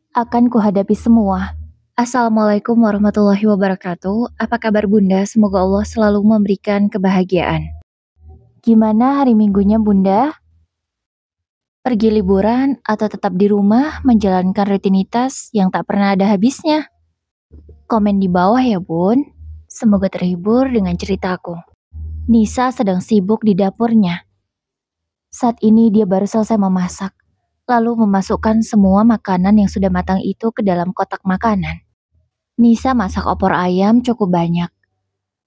Akan kuhadapi semua. Assalamualaikum warahmatullahi wabarakatuh. Apa kabar Bunda? Semoga Allah selalu memberikan kebahagiaan. Gimana hari Minggunya Bunda? Pergi liburan atau tetap di rumah menjalankan rutinitas yang tak pernah ada habisnya? Komen di bawah ya Bun. Semoga terhibur dengan ceritaku. Nisa sedang sibuk di dapurnya. Saat ini dia baru selesai memasak, lalu memasukkan semua makanan yang sudah matang itu ke dalam kotak makanan. Nisa masak opor ayam cukup banyak.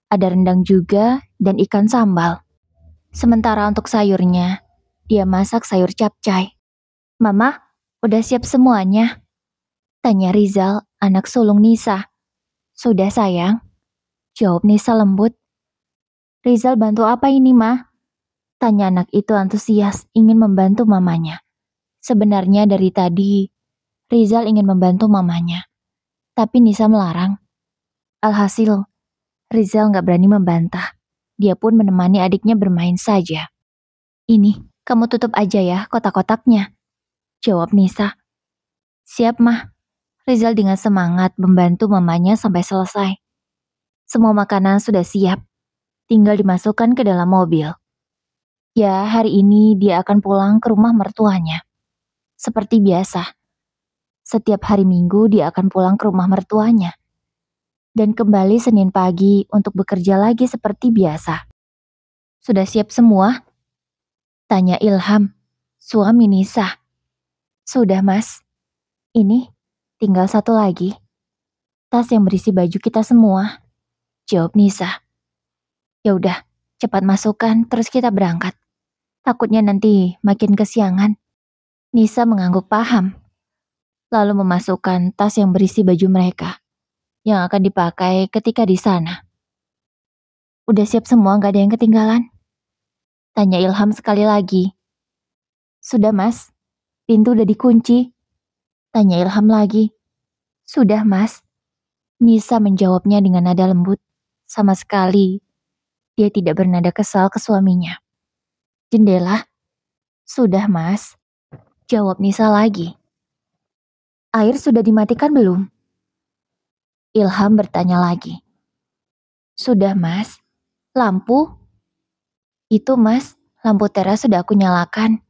Ada rendang juga dan ikan sambal. Sementara untuk sayurnya, dia masak sayur capcay. Mama, udah siap semuanya? Tanya Rizal, anak sulung Nisa. Sudah sayang, jawab Nisa lembut. Rizal bantu apa ini, Ma? Tanya anak itu antusias ingin membantu mamanya. Sebenarnya dari tadi, Rizal ingin membantu mamanya. Tapi Nisa melarang. Alhasil, Rizal gak berani membantah. Dia pun menemani adiknya bermain saja. Ini, kamu tutup aja ya kotak-kotaknya, jawab Nisa. Siap, Mah. Rizal dengan semangat membantu mamanya sampai selesai. Semua makanan sudah siap, tinggal dimasukkan ke dalam mobil. Ya, hari ini dia akan pulang ke rumah mertuanya. Seperti biasa, setiap hari Minggu dia akan pulang ke rumah mertuanya. Dan kembali Senin pagi untuk bekerja lagi seperti biasa. Sudah siap semua? Tanya Ilham, suami Nisa. Sudah, Mas. Ini, tinggal satu lagi. Tas yang berisi baju kita semua, jawab Nisa. Ya udah, cepat masukkan terus kita berangkat. Takutnya nanti makin kesiangan. Nisa mengangguk paham. Lalu memasukkan tas yang berisi baju mereka yang akan dipakai ketika di sana. Udah siap semua, gak ada yang ketinggalan? Tanya Ilham sekali lagi. Sudah, Mas. Pintu udah dikunci. Tanya Ilham lagi. Sudah, Mas. Nisa menjawabnya dengan nada lembut. Sama sekali, dia tidak bernada kesal ke suaminya. Jendela? Sudah, Mas. Jawab Nisa lagi. Air sudah dimatikan belum? Ilham bertanya lagi. Sudah, Mas. Lampu? Itu, Mas. Lampu teras sudah aku nyalakan.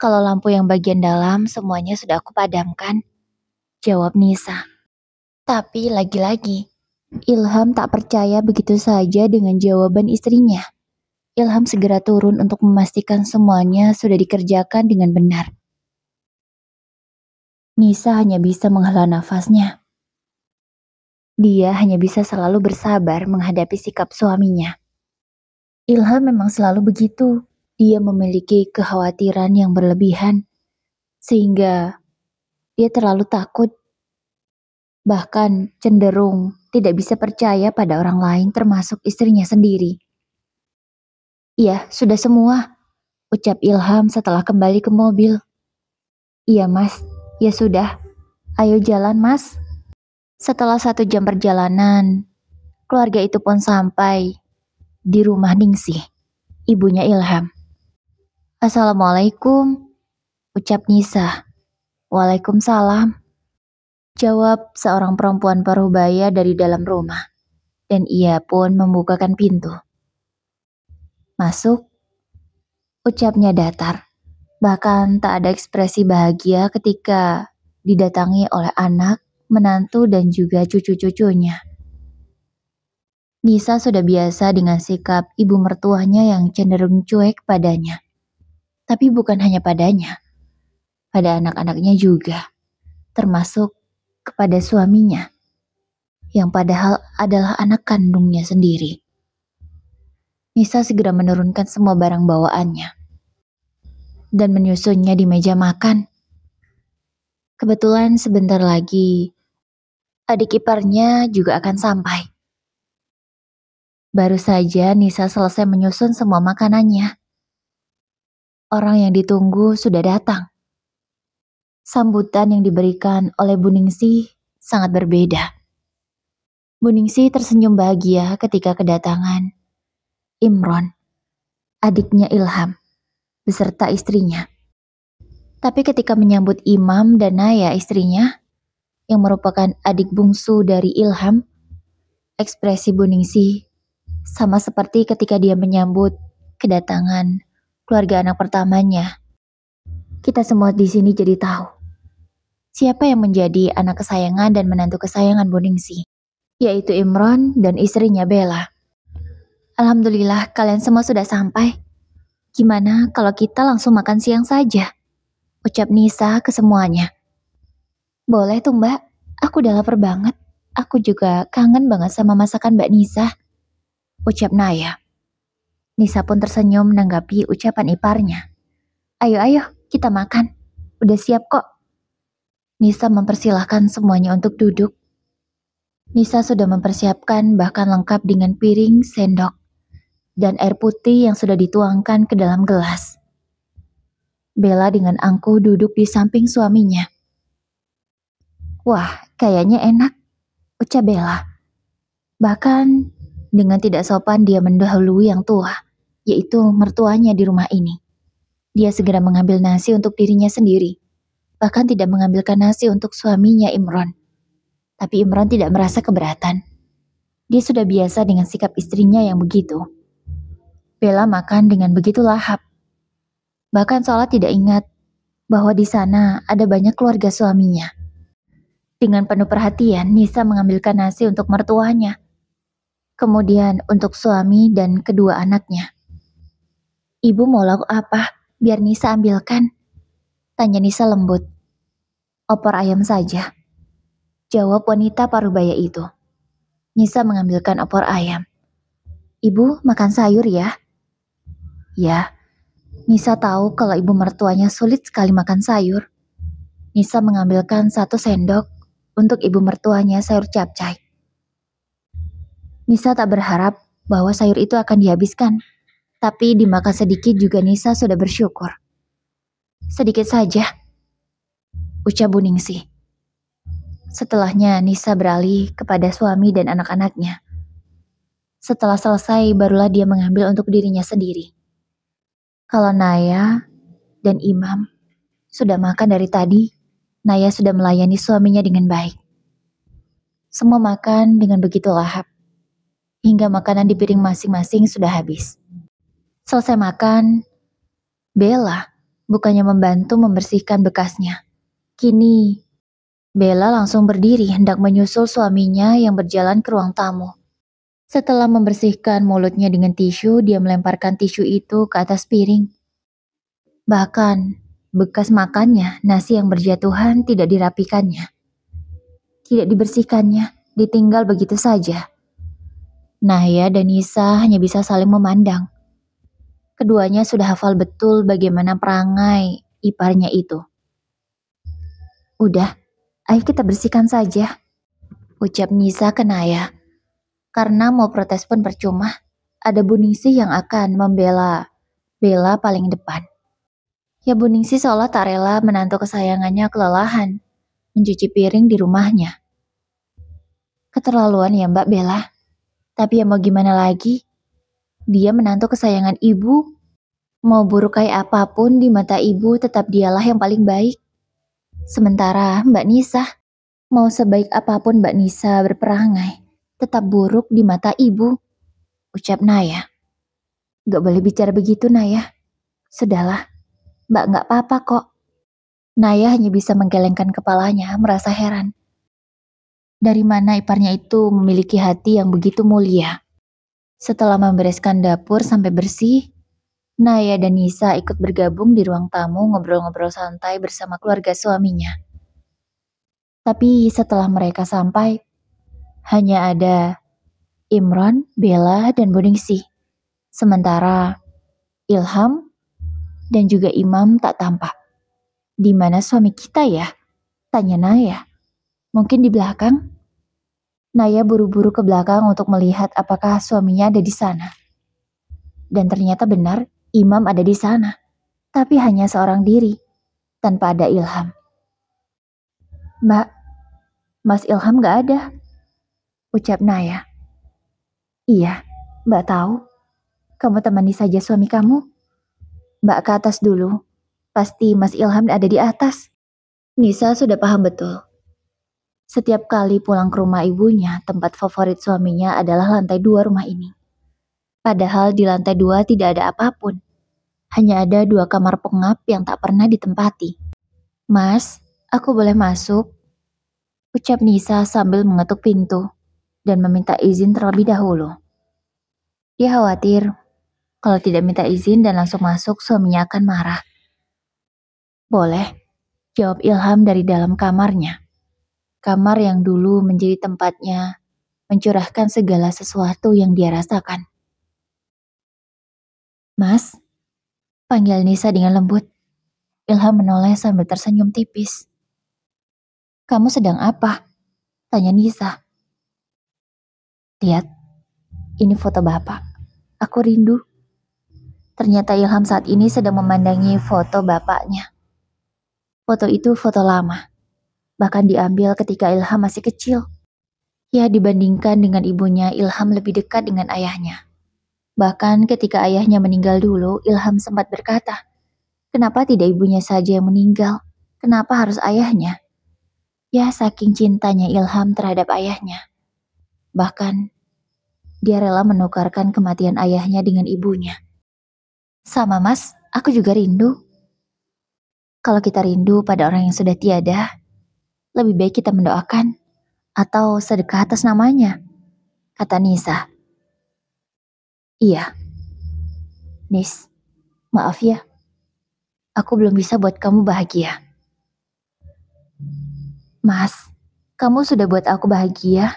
Kalau lampu yang bagian dalam semuanya sudah aku padamkan. Jawab Nisa. Tapi lagi-lagi, Ilham tak percaya begitu saja dengan jawaban istrinya. Ilham segera turun untuk memastikan semuanya sudah dikerjakan dengan benar. Nisa hanya bisa menghela nafasnya. Dia hanya bisa selalu bersabar menghadapi sikap suaminya. Ilham memang selalu begitu. Dia memiliki kekhawatiran yang berlebihan, sehingga dia terlalu takut. Bahkan cenderung tidak bisa percaya pada orang lain termasuk istrinya sendiri. Iya, sudah semua, ucap Ilham setelah kembali ke mobil. Iya, Mas. Ya sudah. Ayo jalan, Mas. Setelah 1 jam perjalanan, keluarga itu pun sampai di rumah Ningsih, ibunya Ilham. Assalamualaikum, ucap Nisa. Waalaikumsalam, jawab seorang perempuan parubaya dari dalam rumah. Dan ia pun membukakan pintu. Masuk, ucapnya datar. Bahkan tak ada ekspresi bahagia ketika didatangi oleh anak, menantu dan juga cucu-cucunya. Nisa sudah biasa dengan sikap ibu mertuanya yang cenderung cuek padanya. Tapi bukan hanya padanya, pada anak-anaknya juga, termasuk kepada suaminya, yang padahal adalah anak kandungnya sendiri. Nisa segera menurunkan semua barang bawaannya dan menyusunnya di meja makan. Kebetulan sebentar lagi adik iparnya juga akan sampai. Baru saja Nisa selesai menyusun semua makanannya. Orang yang ditunggu sudah datang. Sambutan yang diberikan oleh Bu Ningsih sangat berbeda. Bu Ningsih tersenyum bahagia ketika kedatangan Imron, adiknya Ilham, beserta istrinya. Tapi ketika menyambut Imam dan Naya istrinya, yang merupakan adik bungsu dari Ilham. Ekspresi Bu Ningsih sama seperti ketika dia menyambut kedatangan keluarga anak pertamanya. Kita semua di sini jadi tahu siapa yang menjadi anak kesayangan dan menantu kesayangan Bu Ningsih, yaitu Imron dan istrinya Bella. Alhamdulillah kalian semua sudah sampai. Gimana kalau kita langsung makan siang saja? Ucap Nisa ke semuanya. Boleh tuh Mbak, aku udah lapar banget. Aku juga kangen banget sama masakan Mbak Nisa, ucap Naya. Nisa pun tersenyum menanggapi ucapan iparnya. Ayo, kita makan. Udah siap kok. Nisa mempersilahkan semuanya untuk duduk. Nisa sudah mempersiapkan bahkan lengkap dengan piring, sendok, dan air putih yang sudah dituangkan ke dalam gelas. Bella dengan angkuh duduk di samping suaminya. Wah, kayaknya enak, ucap Bella. Bahkan dengan tidak sopan dia mendahului yang tua, yaitu mertuanya di rumah ini. Dia segera mengambil nasi untuk dirinya sendiri, bahkan tidak mengambilkan nasi untuk suaminya Imron. Tapi Imron tidak merasa keberatan. Dia sudah biasa dengan sikap istrinya yang begitu. Bella makan dengan begitu lahap. Bahkan seolah tidak ingat bahwa di sana ada banyak keluarga suaminya. Dengan penuh perhatian, Nisa mengambilkan nasi untuk mertuanya. Kemudian untuk suami dan kedua anaknya. Ibu mau lauk apa? Biar Nisa ambilkan. Tanya Nisa lembut. Opor ayam saja, jawab wanita parubaya itu. Nisa mengambilkan opor ayam. Ibu makan sayur ya? Ya. Nisa tahu kalau ibu mertuanya sulit sekali makan sayur. Nisa mengambilkan 1 sendok untuk ibu mertuanya sayur capcay. Nisa tak berharap bahwa sayur itu akan dihabiskan. Tapi dimakan sedikit juga Nisa sudah bersyukur. Sedikit saja, ucap Bu Ningsih. Setelahnya Nisa beralih kepada suami dan anak-anaknya. Setelah selesai barulah dia mengambil untuk dirinya sendiri. Kalau Naya dan Imam sudah makan dari tadi, Naya sudah melayani suaminya dengan baik. Semua makan dengan begitu lahap, hingga makanan di piring masing-masing sudah habis. Selesai makan, Bella bukannya membantu membersihkan bekasnya. Kini, Bella langsung berdiri hendak menyusul suaminya yang berjalan ke ruang tamu. Setelah membersihkan mulutnya dengan tisu, dia melemparkan tisu itu ke atas piring. Bahkan, bekas makannya, nasi yang berjatuhan tidak dirapikannya. Tidak dibersihkannya, ditinggal begitu saja. Naya dan Nisa hanya bisa saling memandang. Keduanya sudah hafal betul bagaimana perangai iparnya itu. Udah, ayo kita bersihkan saja, ucap Nisa ke Naya. Karena mau protes pun percuma, ada Bu Ningsih yang akan membela Bella paling depan. Ya Bu Ningsih seolah tak rela menantu kesayangannya kelelahan mencuci piring di rumahnya. Keterlaluan ya Mbak Bella, tapi ya mau gimana lagi? Dia menantu kesayangan ibu. Mau buruk kayak apapun di mata ibu tetap dialah yang paling baik. Sementara Mbak Nisa, mau sebaik apapun Mbak Nisa berperangai, tetap buruk di mata ibu, ucap Naya. Gak boleh bicara begitu Naya. Sudahlah, Mbak gak apa-apa kok. Naya hanya bisa menggelengkan kepalanya merasa heran. Dari mana iparnya itu memiliki hati yang begitu mulia? Setelah membereskan dapur sampai bersih, Naya dan Nisa ikut bergabung di ruang tamu ngobrol-ngobrol santai bersama keluarga suaminya. Tapi setelah mereka sampai, hanya ada Imron, Bella, dan Bu Ningsih. Sementara Ilham dan juga Imam tak tampak. Di mana suami kita ya? Tanya Naya. Mungkin di belakang? Naya buru-buru ke belakang untuk melihat apakah suaminya ada di sana. Dan ternyata benar, Imam ada di sana. Tapi hanya seorang diri, tanpa ada Ilham. Mbak, Mas Ilham gak ada, ucap Naya. Iya, Mbak tahu. Kamu temani saja suami kamu. Mbak ke atas dulu. Pasti Mas Ilham ada di atas. Nisa sudah paham betul. Setiap kali pulang ke rumah ibunya, tempat favorit suaminya adalah lantai 2 rumah ini. Padahal di lantai 2 tidak ada apapun. Hanya ada 2 kamar pengap yang tak pernah ditempati. "Mas, aku boleh masuk?" ucap Nisa sambil mengetuk pintu dan meminta izin terlebih dahulu. Dia khawatir kalau tidak minta izin dan langsung masuk, suaminya akan marah. "Boleh," jawab Ilham dari dalam kamarnya. Kamar yang dulu menjadi tempatnya mencurahkan segala sesuatu yang dia rasakan. "Mas," panggil Nisa dengan lembut. Ilham menoleh sambil tersenyum tipis. "Kamu sedang apa?" tanya Nisa. "Lihat, ini foto Bapak. Aku rindu." Ternyata Ilham saat ini sedang memandangi foto bapaknya. Foto itu foto lama, bahkan diambil ketika Ilham masih kecil. Ya, dibandingkan dengan ibunya, Ilham lebih dekat dengan ayahnya. Bahkan ketika ayahnya meninggal dulu, Ilham sempat berkata, "Kenapa tidak ibunya saja yang meninggal? Kenapa harus ayahnya?" Ya, saking cintanya Ilham terhadap ayahnya. Bahkan, dia rela menukarkan kematian ayahnya dengan ibunya. "Sama mas, aku juga rindu." Kalau kita rindu pada orang yang sudah tiada, lebih baik kita mendoakan atau sedekah atas namanya, kata Nisa. "Iya, Nis, maaf ya, aku belum bisa buat kamu bahagia." "Mas, kamu sudah buat aku bahagia.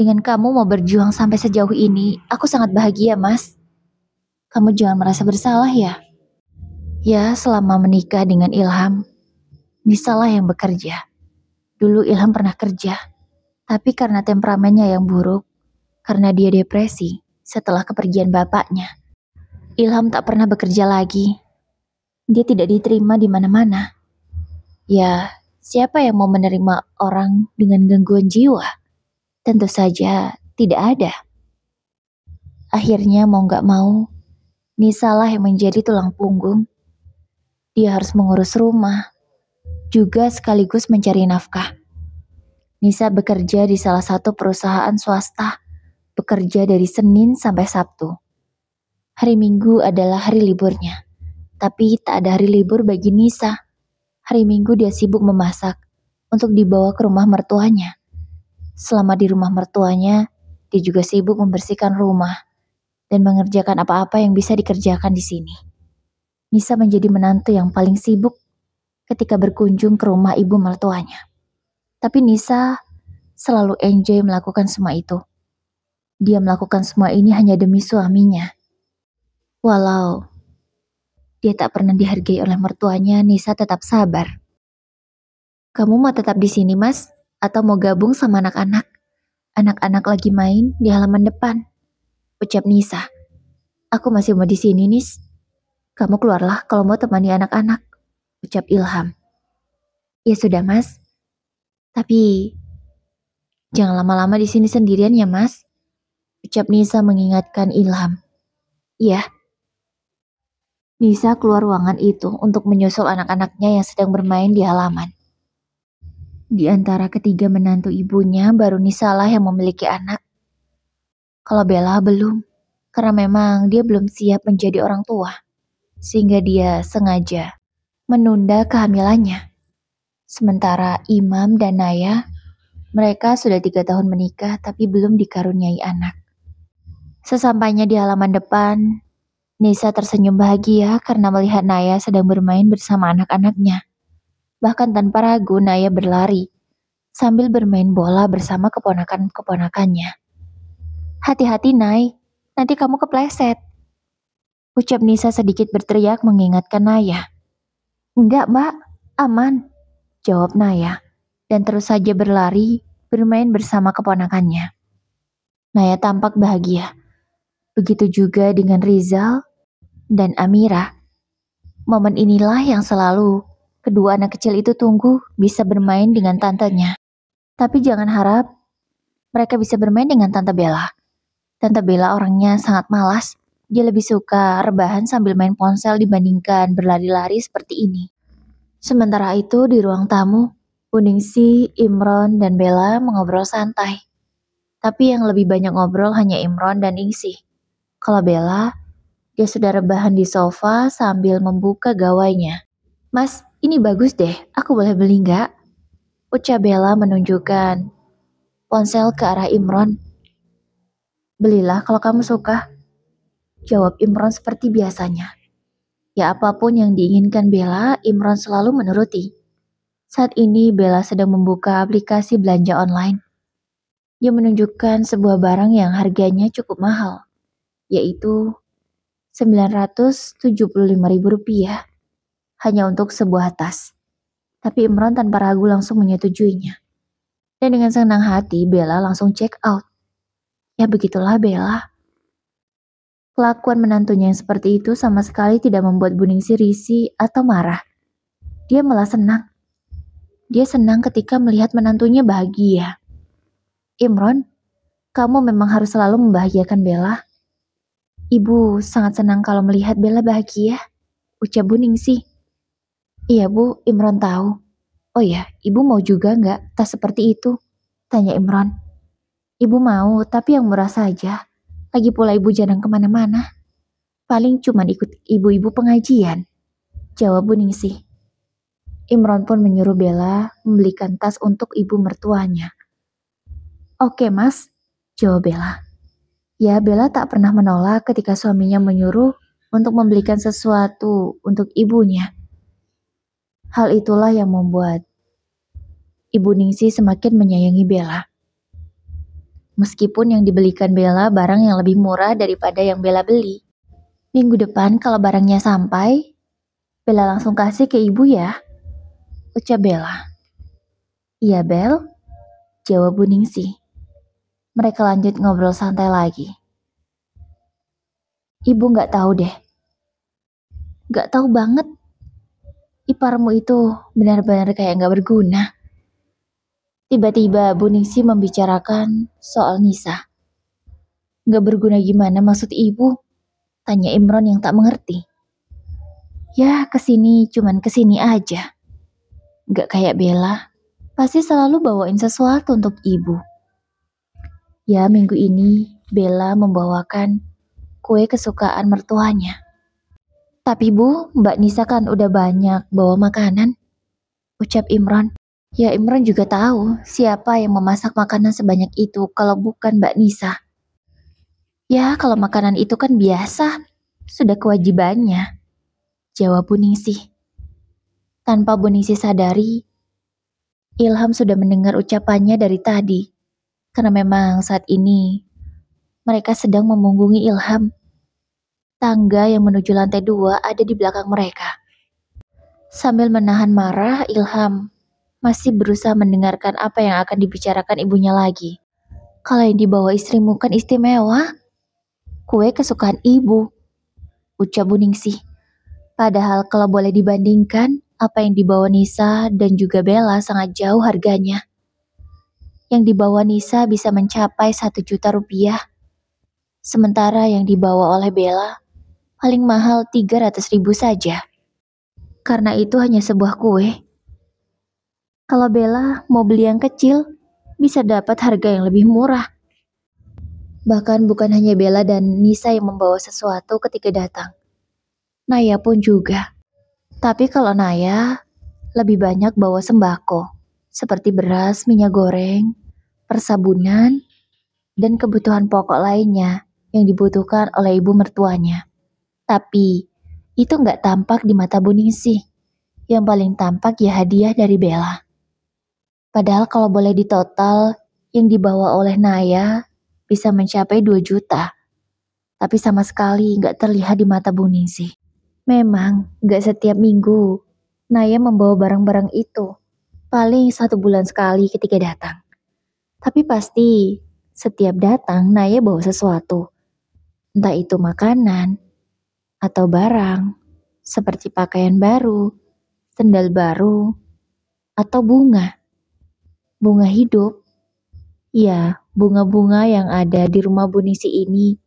Dengan kamu mau berjuang sampai sejauh ini, aku sangat bahagia, Mas. Kamu jangan merasa bersalah ya." Ya, selama menikah dengan Ilham, Nisa lah yang bekerja. Dulu Ilham pernah kerja, tapi karena temperamennya yang buruk, karena dia depresi setelah kepergian bapaknya, Ilham tak pernah bekerja lagi. Dia tidak diterima di mana-mana. Ya, siapa yang mau menerima orang dengan gangguan jiwa? Tentu saja tidak ada. Akhirnya mau gak mau, Nisa lah yang menjadi tulang punggung. Dia harus mengurus rumah, juga sekaligus mencari nafkah. Nisa bekerja di salah satu perusahaan swasta, bekerja dari Senin sampai Sabtu. Hari Minggu adalah hari liburnya, tapi tak ada hari libur bagi Nisa. Hari Minggu dia sibuk memasak untuk dibawa ke rumah mertuanya. Selama di rumah mertuanya, dia juga sibuk membersihkan rumah dan mengerjakan apa-apa yang bisa dikerjakan di sini. Nisa menjadi menantu yang paling sibuk ketika berkunjung ke rumah ibu mertuanya. Tapi Nisa selalu enjoy melakukan semua itu. Dia melakukan semua ini hanya demi suaminya. Walau dia tak pernah dihargai oleh mertuanya, Nisa tetap sabar. "Kamu mau tetap di sini, Mas? Atau mau gabung sama anak-anak? Anak-anak lagi main di halaman depan," ucap Nisa. "Aku masih mau di sini, Nis. Kamu keluarlah kalau mau temani anak-anak," ucap Ilham. "Ya sudah, Mas. Tapi jangan lama-lama di sini sendirian ya, Mas," ucap Nisa mengingatkan Ilham. "Iya." Nisa keluar ruangan itu untuk menyusul anak-anaknya yang sedang bermain di halaman. Di antara ketiga menantu ibunya, baru Nisa lah yang memiliki anak. Kalau Bella belum, karena memang dia belum siap menjadi orang tua, sehingga dia sengaja menunda kehamilannya. Sementara Imam dan Naya, mereka sudah 3 tahun menikah tapi belum dikaruniai anak. Sesampainya di halaman depan, Nisa tersenyum bahagia karena melihat Naya sedang bermain bersama anak-anaknya. Bahkan tanpa ragu, Naya berlari sambil bermain bola bersama keponakan-keponakannya. "Hati-hati, Nay, nanti kamu kepleset," ucap Nisa sedikit berteriak mengingatkan Naya. "Enggak, Mbak, aman," jawab Naya, dan terus saja berlari bermain bersama keponakannya. Naya tampak bahagia. Begitu juga dengan Rizal dan Amira. Momen inilah yang selalu kedua anak kecil itu tunggu bisa bermain dengan tantenya. Tapi jangan harap mereka bisa bermain dengan Tante Bella. Tante Bella orangnya sangat malas. Dia lebih suka rebahan sambil main ponsel dibandingkan berlari-lari seperti ini. Sementara itu di ruang tamu, Ningsih, Imron, dan Bella mengobrol santai. Tapi yang lebih banyak ngobrol hanya Imron dan Ningsih. Kalau Bella, dia sudah rebahan di sofa sambil membuka gawainya. Mas, ini bagus deh, aku boleh beli nggak? Ucap Bella menunjukkan ponsel ke arah Imron. Belilah kalau kamu suka, jawab Imron seperti biasanya. Ya apapun yang diinginkan Bella, Imron selalu menuruti. Saat ini Bella sedang membuka aplikasi belanja online. Dia menunjukkan sebuah barang yang harganya cukup mahal, yaitu Rp975.000 hanya untuk sebuah tas. Tapi Imron tanpa ragu langsung menyetujuinya. Dan dengan senang hati Bella langsung check out. Ya begitulah Bella. Kelakuan menantunya yang seperti itu sama sekali tidak membuat Ningsih risih atau marah. Dia malah senang. Dia senang ketika melihat menantunya bahagia. Imron, kamu memang harus selalu membahagiakan Bella. Ibu sangat senang kalau melihat Bella bahagia, ucap Ningsih. Iya Bu, Imron tahu. Oh ya, ibu mau juga nggak tas seperti itu? Tanya Imron. Ibu mau, tapi yang murah saja. Lagi pula ibu jarang kemana-mana. Paling cuma ikut ibu-ibu pengajian. Jawab Ningsih. Imron pun menyuruh Bella membelikan tas untuk ibu mertuanya. Oke mas, jawab Bella. Ya Bella tak pernah menolak ketika suaminya menyuruh untuk membelikan sesuatu untuk ibunya. Hal itulah yang membuat Ibu Ningsih semakin menyayangi Bella. Meskipun yang dibelikan Bella barang yang lebih murah daripada yang Bella beli. Minggu depan kalau barangnya sampai, Bella langsung kasih ke ibu ya, ucap Bella. Iya Bel, jawab Ningsih. Mereka lanjut ngobrol santai lagi. Ibu gak tahu deh. Gak tahu banget. Iparmu itu benar-benar kayak gak berguna. Tiba-tiba Ningsih membicarakan soal Nisa. Gak berguna gimana maksud ibu? Tanya Imron yang tak mengerti. Ya cuman kesini aja. Gak kayak Bella, pasti selalu bawain sesuatu untuk ibu. Ya minggu ini Bella membawakan kue kesukaan mertuanya. Tapi Bu, Mbak Nisa kan udah banyak bawa makanan, ucap Imron. Ya Imron juga tahu siapa yang memasak makanan sebanyak itu kalau bukan Mbak Nisa. Ya kalau makanan itu kan biasa, sudah kewajibannya, jawab Ningsih. Tanpa Ningsih sadari, Ilham sudah mendengar ucapannya dari tadi. Karena memang saat ini mereka sedang memunggungi Ilham. Tangga yang menuju lantai 2 ada di belakang mereka. Sambil menahan marah, Ilham masih berusaha mendengarkan apa yang akan dibicarakan ibunya lagi. Kalau yang dibawa istrimu kan istimewa. Kue kesukaan ibu, ucap Ningsih. Padahal kalau boleh dibandingkan, apa yang dibawa Nisa dan juga Bella sangat jauh harganya. Yang dibawa Nisa bisa mencapai 1 juta rupiah. Sementara yang dibawa oleh Bella paling mahal 300.000 saja. Karena itu hanya sebuah kue. Kalau Bella mau beli yang kecil, bisa dapat harga yang lebih murah. Bahkan bukan hanya Bella dan Nisa yang membawa sesuatu ketika datang. Naya pun juga. Tapi kalau Naya, lebih banyak bawa sembako. Seperti beras, minyak goreng, persabunan, dan kebutuhan pokok lainnya yang dibutuhkan oleh ibu mertuanya. Tapi, itu nggak tampak di mata Ningsih. Yang paling tampak ya hadiah dari Bella. Padahal kalau boleh ditotal, yang dibawa oleh Naya bisa mencapai 2 juta. Tapi sama sekali nggak terlihat di mata Ningsih. Memang nggak setiap minggu Naya membawa barang-barang itu. Paling 1 bulan sekali ketika datang. Tapi pasti setiap datang Naya bawa sesuatu. Entah itu makanan atau barang seperti pakaian baru, sendal baru, atau bunga. Bunga hidup. Ya, bunga-bunga yang ada di rumah Ningsih ini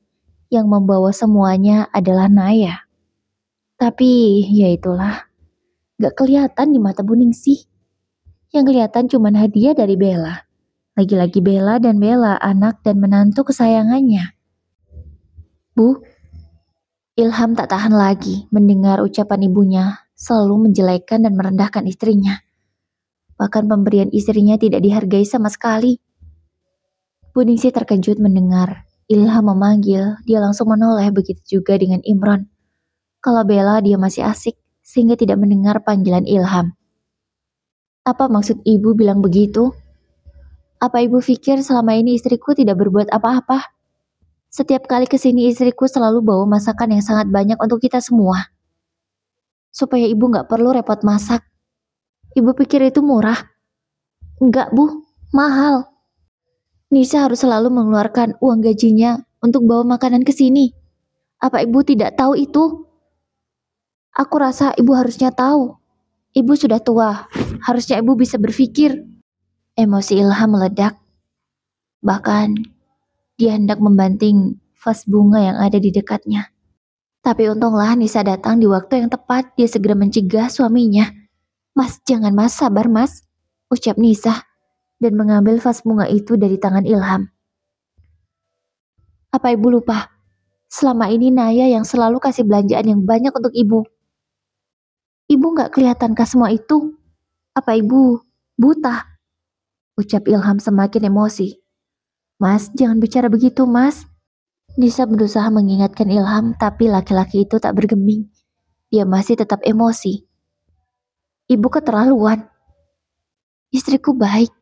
yang membawa semuanya adalah Naya. Tapi ya itulah, gak kelihatan di mata Ningsih. Yang kelihatan cuma hadiah dari Bella. Lagi-lagi Bella dan Bella, anak dan menantu kesayangannya. Bu, Ilham tak tahan lagi mendengar ucapan ibunya selalu menjelekkan dan merendahkan istrinya. Bahkan pemberian istrinya tidak dihargai sama sekali. Bu Ningsih terkejut mendengar Ilham memanggil, dia langsung menoleh, begitu juga dengan Imron. Kalau Bella dia masih asik, sehingga tidak mendengar panggilan Ilham. Apa maksud ibu bilang begitu? Apa ibu pikir selama ini istriku tidak berbuat apa-apa? Setiap kali kesini istriku selalu bawa masakan yang sangat banyak untuk kita semua. Supaya ibu gak perlu repot masak. Ibu pikir itu murah? Enggak bu, mahal. Nisa harus selalu mengeluarkan uang gajinya untuk bawa makanan ke sini. Apa ibu tidak tahu itu? Aku rasa ibu harusnya tahu. Ibu sudah tua, harusnya ibu bisa berpikir. Emosi Ilham meledak. Bahkan, dia hendak membanting vas bunga yang ada di dekatnya. Tapi untunglah Nisa datang di waktu yang tepat. Dia segera mencegah suaminya. Mas, jangan mas, sabar mas, ucap Nisa, dan mengambil vas bunga itu dari tangan Ilham. Apa ibu lupa? Selama ini Naya yang selalu kasih belanjaan yang banyak untuk ibu. Ibu gak kelihatankah semua itu? Apa ibu buta? Ucap Ilham semakin emosi. Mas, jangan bicara begitu, mas. Nisa berusaha mengingatkan Ilham, tapi laki-laki itu tak bergeming. Dia masih tetap emosi. Ibu keterlaluan. Istriku baik.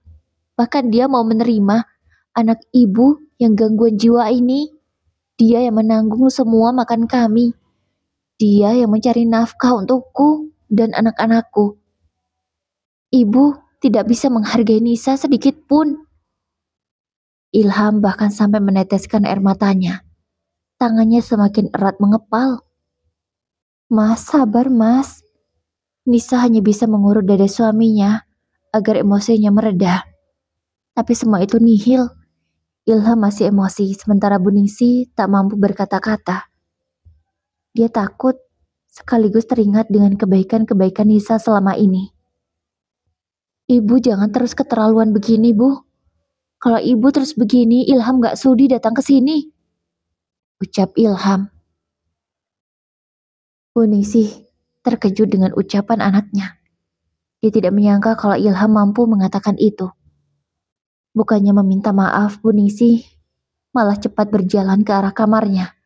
Bahkan dia mau menerima anak ibu yang gangguan jiwa ini. Dia yang menanggung semua makan kami. Dia yang mencari nafkah untukku dan anak-anakku. Ibu tidak bisa menghargai Nisa sedikit pun. Ilham bahkan sampai meneteskan air matanya. Tangannya semakin erat mengepal. Mas, sabar mas. Nisa hanya bisa mengurut dada suaminya agar emosinya mereda. Tapi semua itu nihil. Ilham masih emosi, sementara Bu Ningsih tak mampu berkata-kata. Dia takut, sekaligus teringat dengan kebaikan-kebaikan Nisa selama ini. Ibu jangan terus keterlaluan begini, Bu. Kalau ibu terus begini, Ilham gak sudi datang ke sini. Ucap Ilham. Bu Ningsih terkejut dengan ucapan anaknya. Dia tidak menyangka kalau Ilham mampu mengatakan itu. Bukannya meminta maaf, Bu Ningsih malah cepat berjalan ke arah kamarnya.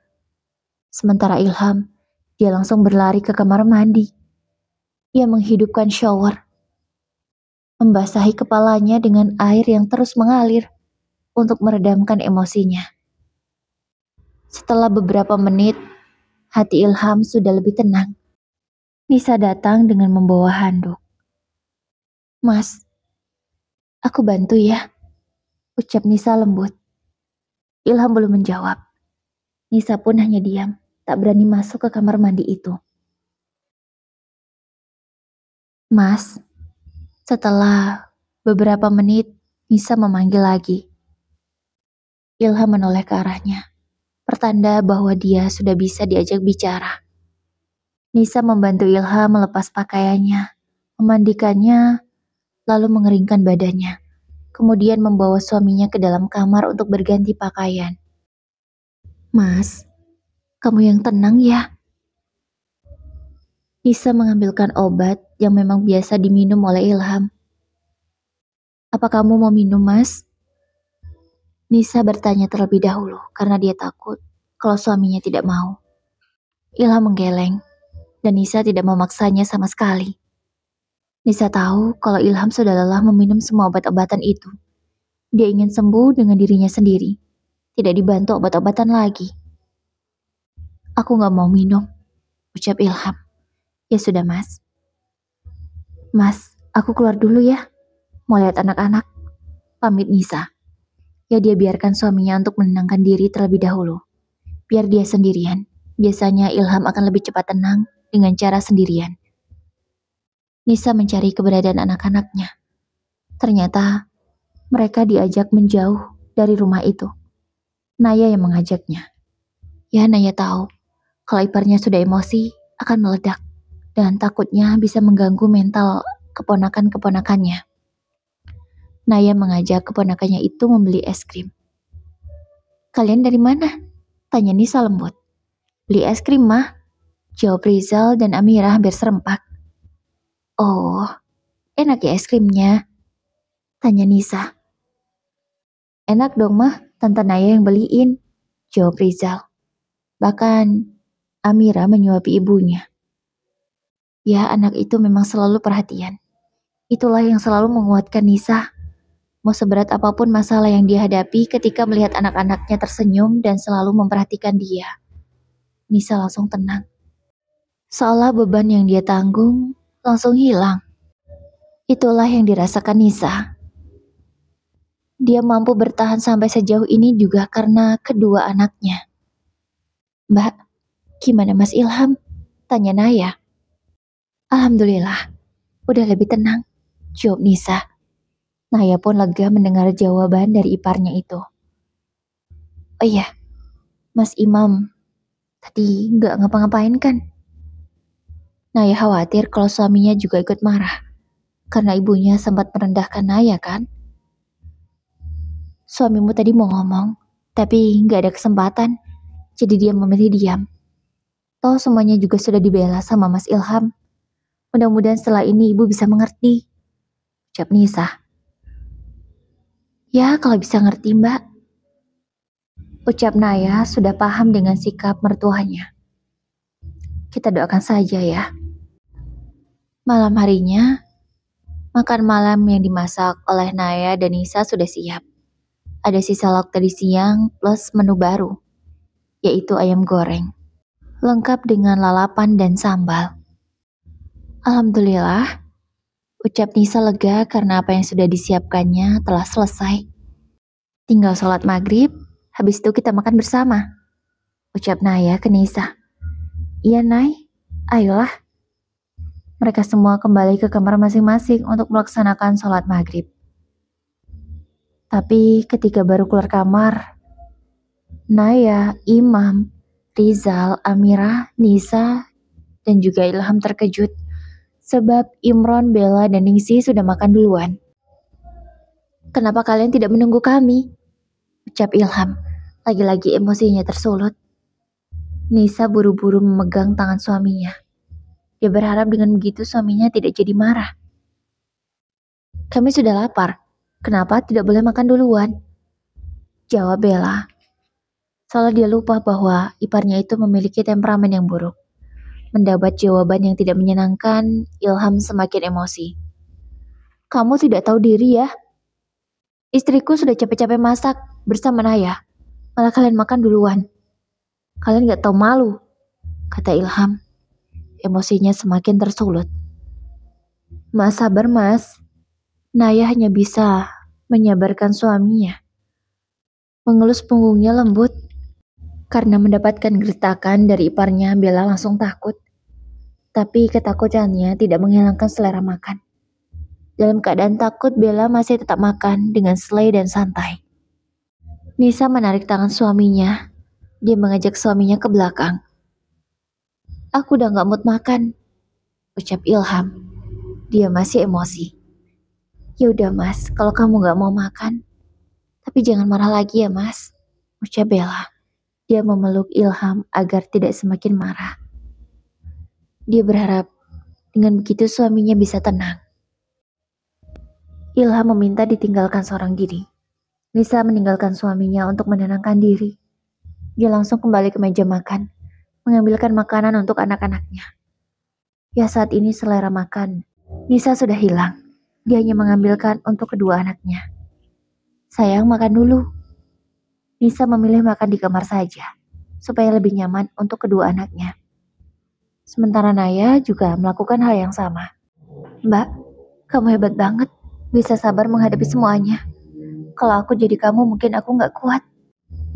Sementara Ilham, dia langsung berlari ke kamar mandi. Ia menghidupkan shower, membasahi kepalanya dengan air yang terus mengalir untuk meredamkan emosinya. Setelah beberapa menit, hati Ilham sudah lebih tenang. Nisa datang dengan membawa handuk. Mas, aku bantu ya, ucap Nisa lembut. Ilham belum menjawab. Nisa pun hanya diam, tak berani masuk ke kamar mandi itu. Mas, setelah beberapa menit, Nisa memanggil lagi. Ilham menoleh ke arahnya, pertanda bahwa dia sudah bisa diajak bicara. Nisa membantu Ilham melepas pakaiannya, memandikannya, lalu mengeringkan badannya. Kemudian membawa suaminya ke dalam kamar untuk berganti pakaian. Mas, kamu yang tenang ya. Nisa mengambilkan obat yang memang biasa diminum oleh Ilham. Apa kamu mau minum, Mas? Nisa bertanya terlebih dahulu karena dia takut kalau suaminya tidak mau. Ilham menggeleng dan Nisa tidak memaksanya sama sekali. Nisa tahu kalau Ilham sudah lelah meminum semua obat-obatan itu. Dia ingin sembuh dengan dirinya sendiri, tidak dibantu obat-obatan lagi. Aku gak mau minum, ucap Ilham. Ya sudah mas. Mas, aku keluar dulu ya. Mau lihat anak-anak. Pamit Nisa. Ya dia biarkan suaminya untuk menenangkan diri terlebih dahulu. Biar dia sendirian. Biasanya Ilham akan lebih cepat tenang dengan cara sendirian. Nisa mencari keberadaan anak-anaknya. Ternyata mereka diajak menjauh dari rumah itu. Naya yang mengajaknya. Ya Naya tahu kalau iparnya sudah emosi akan meledak. Dan takutnya bisa mengganggu mental keponakan-keponakannya. Naya mengajak keponakannya itu membeli es krim. Kalian dari mana? Tanya Nisa lembut. Beli es krim, Mah. Jawab Rizal dan Amira hampir serempak. Oh, enak ya es krimnya? Tanya Nisa. Enak dong, Mah. Tante Naya yang beliin. Jawab Rizal. Bahkan Amira menyuapi ibunya. Ya, anak itu memang selalu perhatian. Itulah yang selalu menguatkan Nisa. Mau seberat apapun masalah yang dia hadapi ketika melihat anak-anaknya tersenyum dan selalu memperhatikan dia, Nisa langsung tenang. Seolah beban yang dia tanggung langsung hilang. Itulah yang dirasakan Nisa. Dia mampu bertahan sampai sejauh ini juga karena kedua anaknya. Mbak, gimana Mas Ilham? Tanya Naya. Alhamdulillah, udah lebih tenang, jawab Nisa. Naya pun lega mendengar jawaban dari iparnya itu. Oh iya, Mas Imam, tadi nggak ngapa-ngapain kan? Naya khawatir kalau suaminya juga ikut marah, karena ibunya sempat merendahkan Naya kan? Suamimu tadi mau ngomong, tapi nggak ada kesempatan, jadi dia memilih diam. Toh semuanya juga sudah dibela sama Mas Ilham. Mudah-mudahan setelah ini ibu bisa mengerti, ucap Nisa. Ya, kalau bisa ngerti mbak, ucap Naya sudah paham dengan sikap mertuanya. Kita doakan saja ya. Malam harinya, makan malam yang dimasak oleh Naya dan Nisa sudah siap. Ada sisa lauk tadi siang plus menu baru, yaitu ayam goreng. Lengkap dengan lalapan dan sambal. Alhamdulillah, ucap Nisa lega karena apa yang sudah disiapkannya telah selesai. Tinggal sholat maghrib, habis itu kita makan bersama, ucap Naya ke Nisa. Iya Nay, ayolah. Mereka semua kembali ke kamar masing-masing untuk melaksanakan sholat maghrib. Tapi ketika baru keluar kamar, Naya, Imam, Rizal, Amira, Nisa, dan juga Ilham terkejut sebab Imron, Bella, dan Ningsi sudah makan duluan. Kenapa kalian tidak menunggu kami? Ucap Ilham, lagi-lagi emosinya tersulut. Nisa buru-buru memegang tangan suaminya. Dia berharap dengan begitu suaminya tidak jadi marah. Kami sudah lapar, kenapa tidak boleh makan duluan? Jawab Bella. Soalnya dia lupa bahwa iparnya itu memiliki temperamen yang buruk. Mendapat jawaban yang tidak menyenangkan, Ilham semakin emosi. Kamu tidak tahu diri ya? Istriku sudah capek-capek masak bersama Naya. Malah kalian makan duluan. Kalian gak tahu malu, kata Ilham. Emosinya semakin tersulut. Mas sabar mas. Naya hanya bisa menyabarkan suaminya. Mengelus punggungnya lembut. Karena mendapatkan gertakan dari iparnya, Bella langsung takut. Tapi ketakutannya tidak menghilangkan selera makan. Dalam keadaan takut, Bella masih tetap makan dengan selai dan santai. Nisa menarik tangan suaminya. Dia mengajak suaminya ke belakang. Aku udah gak mood makan, ucap Ilham. Dia masih emosi. Ya udah mas, kalau kamu gak mau makan. Tapi jangan marah lagi ya mas, ucap Bella. Dia memeluk Ilham agar tidak semakin marah. Dia berharap dengan begitu suaminya bisa tenang. Ilham meminta ditinggalkan seorang diri. Nisa meninggalkan suaminya untuk menenangkan diri. Dia langsung kembali ke meja makan, mengambilkan makanan untuk anak-anaknya. Ya saat ini selera makan Nisa sudah hilang. Dia hanya mengambilkan untuk kedua anaknya. Sayang makan dulu. Nisa memilih makan di kamar saja, supaya lebih nyaman untuk kedua anaknya. Sementara Naya juga melakukan hal yang sama. Mbak, kamu hebat banget. Bisa sabar menghadapi semuanya. Kalau aku jadi kamu mungkin aku gak kuat.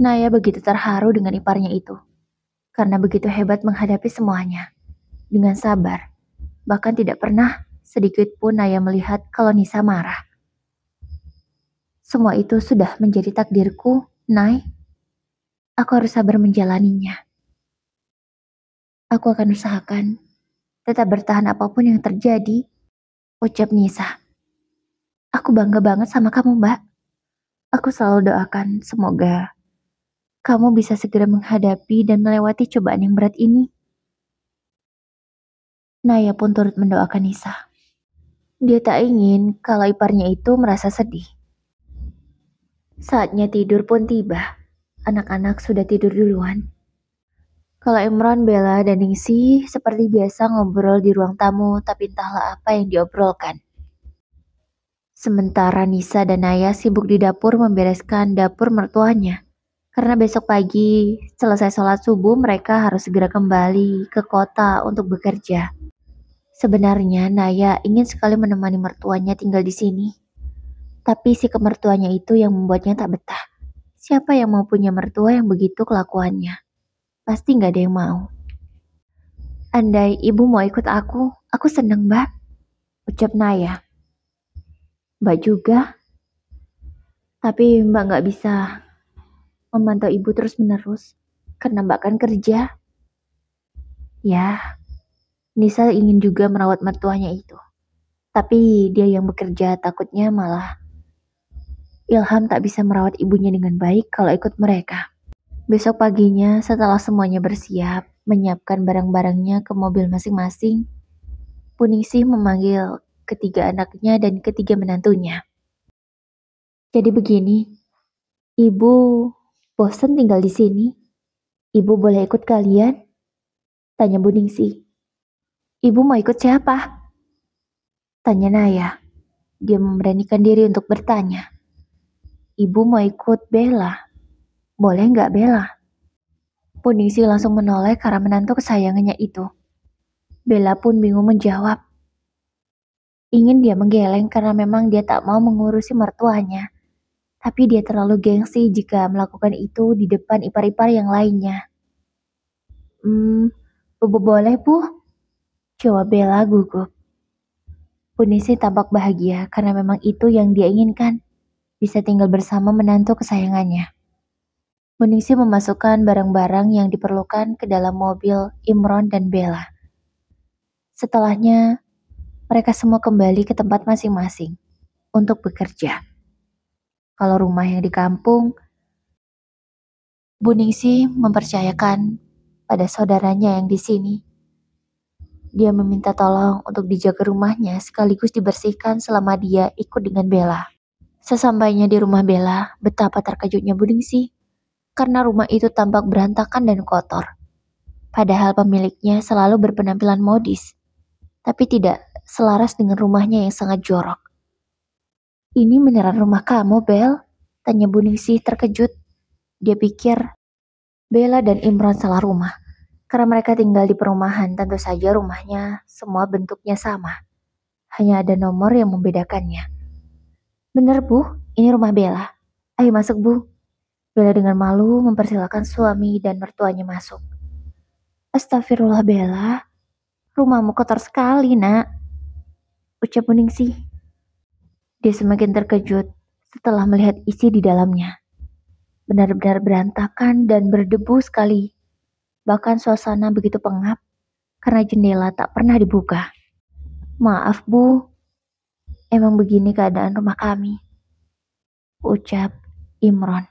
Naya begitu terharu dengan iparnya itu. Karena begitu hebat menghadapi semuanya. Dengan sabar. Bahkan tidak pernah sedikit pun Naya melihat kalau Nisa marah. Semua itu sudah menjadi takdirku, Nay. Aku harus sabar menjalaninya. Aku akan usahakan tetap bertahan apapun yang terjadi, ucap Nisa. Aku bangga banget sama kamu, Mbak. Aku selalu doakan semoga kamu bisa segera menghadapi dan melewati cobaan yang berat ini. Naya pun turut mendoakan Nisa. Dia tak ingin kalau iparnya itu merasa sedih. Saatnya tidur pun tiba. Anak-anak sudah tidur duluan. Kalau Imran, Bella, dan Ningsih seperti biasa ngobrol di ruang tamu, tapi entahlah apa yang diobrolkan. Sementara Nisa dan Naya sibuk di dapur membereskan dapur mertuanya. Karena besok pagi, selesai sholat subuh, mereka harus segera kembali ke kota untuk bekerja. Sebenarnya Naya ingin sekali menemani mertuanya tinggal di sini. Tapi si kemertuanya itu yang membuatnya tak betah. Siapa yang mau punya mertua yang begitu kelakuannya? Pasti nggak ada yang mau. Andai ibu mau ikut aku seneng, Mbak, ucap Naya. Mbak juga, tapi Mbak nggak bisa memantau ibu terus-menerus, karena Mbak kan kerja. Ya, Nisa ingin juga merawat mertuanya itu. Tapi dia yang bekerja takutnya malah Ilham tak bisa merawat ibunya dengan baik kalau ikut mereka. Besok paginya setelah semuanya bersiap, menyiapkan barang-barangnya ke mobil masing-masing, Puningsih memanggil ketiga anaknya dan ketiga menantunya. Jadi begini, ibu bosan tinggal di sini. Ibu boleh ikut kalian? Tanya Buningsih. Ibu mau ikut siapa? Tanya Naya. Dia memberanikan diri untuk bertanya. Ibu mau ikut Bella. Boleh nggak Bella? Puningsih langsung menoleh karena menantu kesayangannya itu. Bella pun bingung menjawab. Ingin dia menggeleng karena memang dia tak mau mengurusi mertuanya. Tapi dia terlalu gengsi jika melakukan itu di depan ipar-ipar yang lainnya. Boleh bu? Jawab Bella gugup. Puningsih tampak bahagia karena memang itu yang dia inginkan. Bisa tinggal bersama menantu kesayangannya. Puningsih memasukkan barang-barang yang diperlukan ke dalam mobil Imron dan Bella. Setelahnya, mereka semua kembali ke tempat masing-masing untuk bekerja. Kalau rumah yang di kampung, Buningsih mempercayakan pada saudaranya yang di sini. Dia meminta tolong untuk dijaga rumahnya sekaligus dibersihkan selama dia ikut dengan Bella. Sesampainya di rumah Bella, betapa terkejutnya Buningsih karena rumah itu tampak berantakan dan kotor. Padahal pemiliknya selalu berpenampilan modis, tapi tidak selaras dengan rumahnya yang sangat jorok. Ini beneran rumah kamu, Bel? Tanya Buningsih terkejut. Dia pikir Bella dan Imran salah rumah. Karena mereka tinggal di perumahan, tentu saja rumahnya semua bentuknya sama. Hanya ada nomor yang membedakannya. Bener bu, ini rumah Bella. Ayo masuk bu. Bella dengan malu mempersilahkan suami dan mertuanya masuk. Astagfirullah Bella, rumahmu kotor sekali nak. Ucap Buningsih. Dia semakin terkejut setelah melihat isi di dalamnya. Benar-benar berantakan dan berdebu sekali. Bahkan suasana begitu pengap karena jendela tak pernah dibuka. Maaf bu, emang begini keadaan rumah kami. Ucap Imron.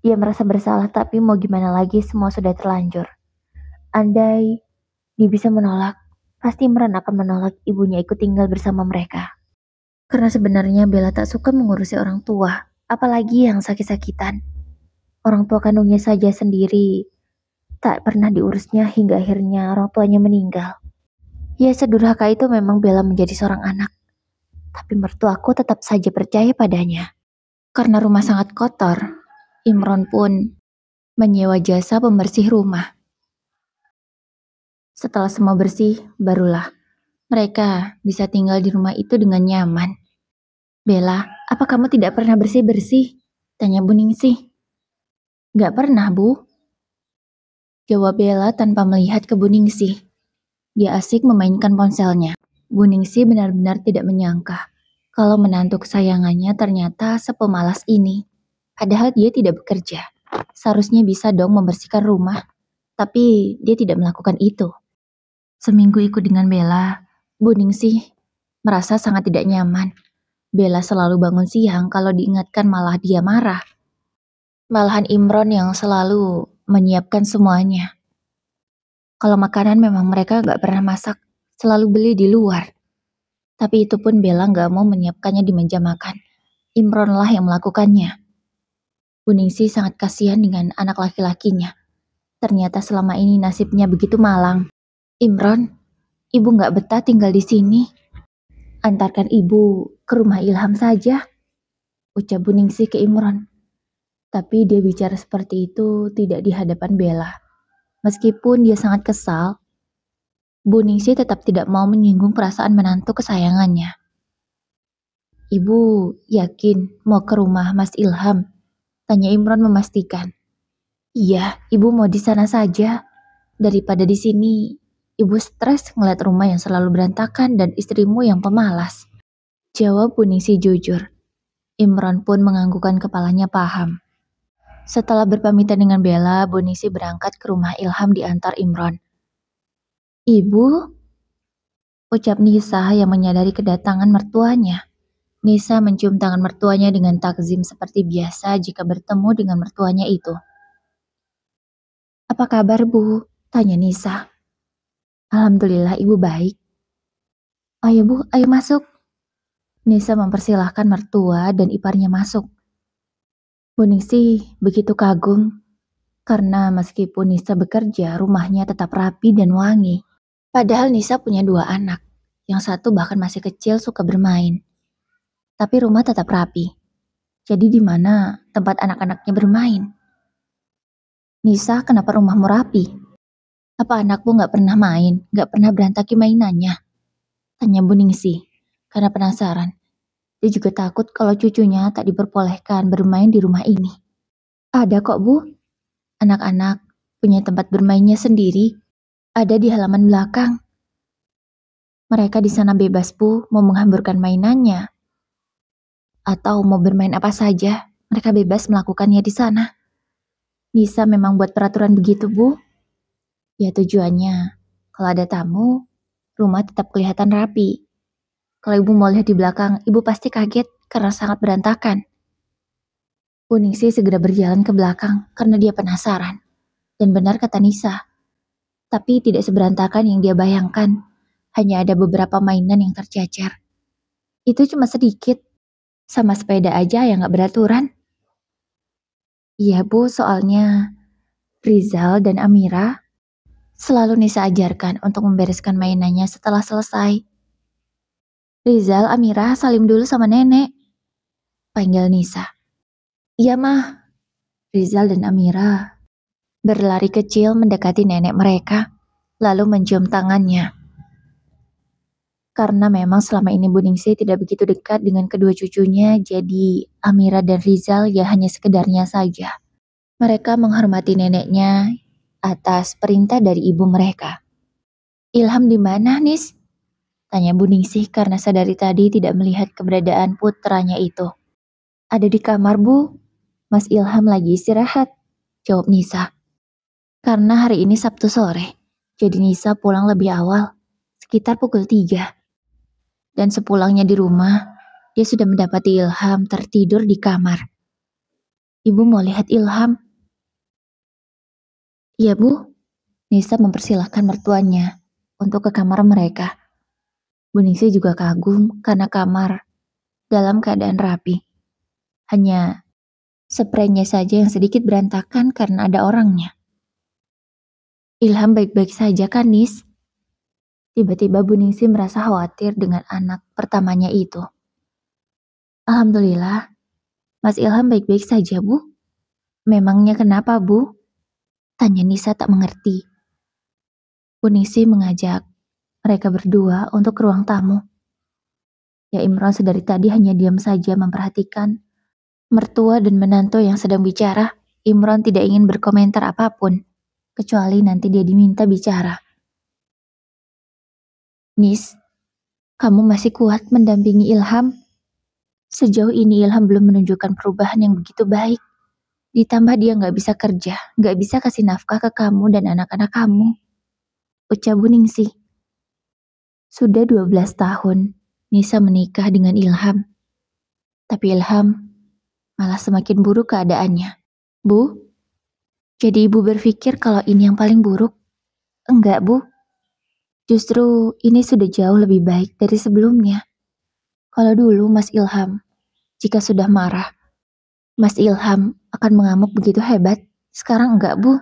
Dia merasa bersalah tapi mau gimana lagi semua sudah terlanjur. Andai dia bisa menolak, pasti Imran akan menolak ibunya ikut tinggal bersama mereka. Karena sebenarnya Bella tak suka mengurusi orang tua, apalagi yang sakit-sakitan. Orang tua kandungnya saja sendiri tak pernah diurusnya hingga akhirnya orang tuanya meninggal. Ya sedurhaka itu memang Bella menjadi seorang anak. Tapi mertuaku tetap saja percaya padanya. Karena rumah sangat kotor, Imron pun menyewa jasa pembersih rumah. Setelah semua bersih, barulah mereka bisa tinggal di rumah itu dengan nyaman. Bella, apa kamu tidak pernah bersih-bersih? Tanya Buningsih. Gak pernah, Bu. Jawab Bella tanpa melihat ke Buningsih. Dia asik memainkan ponselnya. Buningsih benar-benar tidak menyangka kalau menantu kesayangannya ternyata sepemalas ini. Padahal dia tidak bekerja. Seharusnya bisa dong membersihkan rumah. Tapi dia tidak melakukan itu. Seminggu ikut dengan Bella, Buningsih merasa sangat tidak nyaman. Bella selalu bangun siang, kalau diingatkan malah dia marah. Malahan Imron yang selalu menyiapkan semuanya. Kalau makanan memang mereka gak pernah masak, selalu beli di luar. Tapi itu pun Bella gak mau menyiapkannya di meja makan. Imron lah yang melakukannya. Bu Ningsih sangat kasihan dengan anak laki-lakinya. Ternyata selama ini nasibnya begitu malang. Imron, ibu gak betah tinggal di sini. Antarkan ibu ke rumah Ilham saja, ucap Bu Ningsih ke Imron. Tapi dia bicara seperti itu tidak di hadapan Bella. Meskipun dia sangat kesal, Bu Ningsih tetap tidak mau menyinggung perasaan menantu kesayangannya. Ibu yakin mau ke rumah Mas Ilham? Tanya Imron memastikan. Iya, ibu mau di sana saja. Daripada di sini, ibu stres ngeliat rumah yang selalu berantakan dan istrimu yang pemalas. Jawab Bu Ningsih jujur. Imron pun menganggukkan kepalanya paham. Setelah berpamitan dengan Bella, Bu Ningsih berangkat ke rumah Ilham diantar Imron. Ibu, ucap Nisa yang menyadari kedatangan mertuanya. Nisa mencium tangan mertuanya dengan takzim seperti biasa jika bertemu dengan mertuanya itu. Apa kabar, Bu? Tanya Nisa. Alhamdulillah, Ibu baik. Ayo, Bu, ayo masuk. Nisa mempersilahkan mertua dan iparnya masuk. Bu Ningsih begitu kagum karena meskipun Nisa bekerja, rumahnya tetap rapi dan wangi. Padahal Nisa punya 2 anak, yang satu bahkan masih kecil suka bermain. Tapi rumah tetap rapi. Jadi di mana tempat anak-anaknya bermain? Nisa, kenapa rumahmu rapi? Apa anakmu gak pernah main, gak pernah berantaki mainannya? Tanya Bu Ningsih, karena penasaran. Dia juga takut kalau cucunya tak diperbolehkan bermain di rumah ini. Ada kok, Bu. Anak-anak punya tempat bermainnya sendiri. Ada di halaman belakang. Mereka di sana bebas, Bu, mau menghamburkan mainannya. Atau mau bermain apa saja, mereka bebas melakukannya di sana. Nisa memang buat peraturan begitu, Bu. Ya tujuannya, kalau ada tamu, rumah tetap kelihatan rapi. Kalau ibu mau lihat di belakang, ibu pasti kaget karena sangat berantakan. Bu Ningsih segera berjalan ke belakang karena dia penasaran. Dan benar kata Nisa, tapi tidak seberantakan yang dia bayangkan. Hanya ada beberapa mainan yang tercecer. Itu cuma sedikit, sama sepeda aja yang gak beraturan. Iya, Bu, soalnya Rizal dan Amira selalu Nisa ajarkan untuk membereskan mainannya setelah selesai. Rizal, Amira, salim dulu sama nenek, panggil Nisa. Iya, Mah. Rizal dan Amira berlari kecil mendekati nenek mereka, lalu mencium tangannya. Karena memang selama ini Bu Ningsih tidak begitu dekat dengan kedua cucunya, jadi Amira dan Rizal ya hanya sekedarnya saja. Mereka menghormati neneknya atas perintah dari ibu mereka. Ilham di mana, Nis? Tanya Bu Ningsih karena sadari tadi tidak melihat keberadaan putranya itu. Ada di kamar, Bu. Mas Ilham lagi istirahat, jawab Nisa. Karena hari ini Sabtu sore, jadi Nisa pulang lebih awal, sekitar pukul 3. Dan sepulangnya di rumah, dia sudah mendapati Ilham tertidur di kamar. Ibu mau lihat Ilham? Iya, Bu. Nisa mempersilahkan mertuanya untuk ke kamar mereka. Bu Ningsih juga kagum karena kamar dalam keadaan rapi. Hanya spraynya saja yang sedikit berantakan karena ada orangnya. Ilham baik-baik saja kan, Nis? Tiba-tiba Bu Ningsih merasa khawatir dengan anak pertamanya itu. Alhamdulillah, Mas Ilham baik-baik saja, Bu. Memangnya kenapa, Bu? Tanya Nisa tak mengerti. Bu Ningsih mengajak mereka berdua untuk ke ruang tamu. Ya Imron sedari tadi hanya diam saja memperhatikan mertua dan menantu yang sedang bicara. Imron tidak ingin berkomentar apapun, kecuali nanti dia diminta bicara. Nis, kamu masih kuat mendampingi Ilham? Sejauh ini Ilham belum menunjukkan perubahan yang begitu baik. Ditambah dia gak bisa kerja, gak bisa kasih nafkah ke kamu dan anak-anak kamu. Ucap Bu Ningsih. Sudah 12 tahun, Nisa menikah dengan Ilham. Tapi Ilham malah semakin buruk keadaannya. Bu, jadi ibu berpikir kalau ini yang paling buruk? Enggak, Bu. Justru ini sudah jauh lebih baik dari sebelumnya. Kalau dulu Mas Ilham, jika sudah marah, Mas Ilham akan mengamuk begitu hebat. Sekarang enggak, Bu.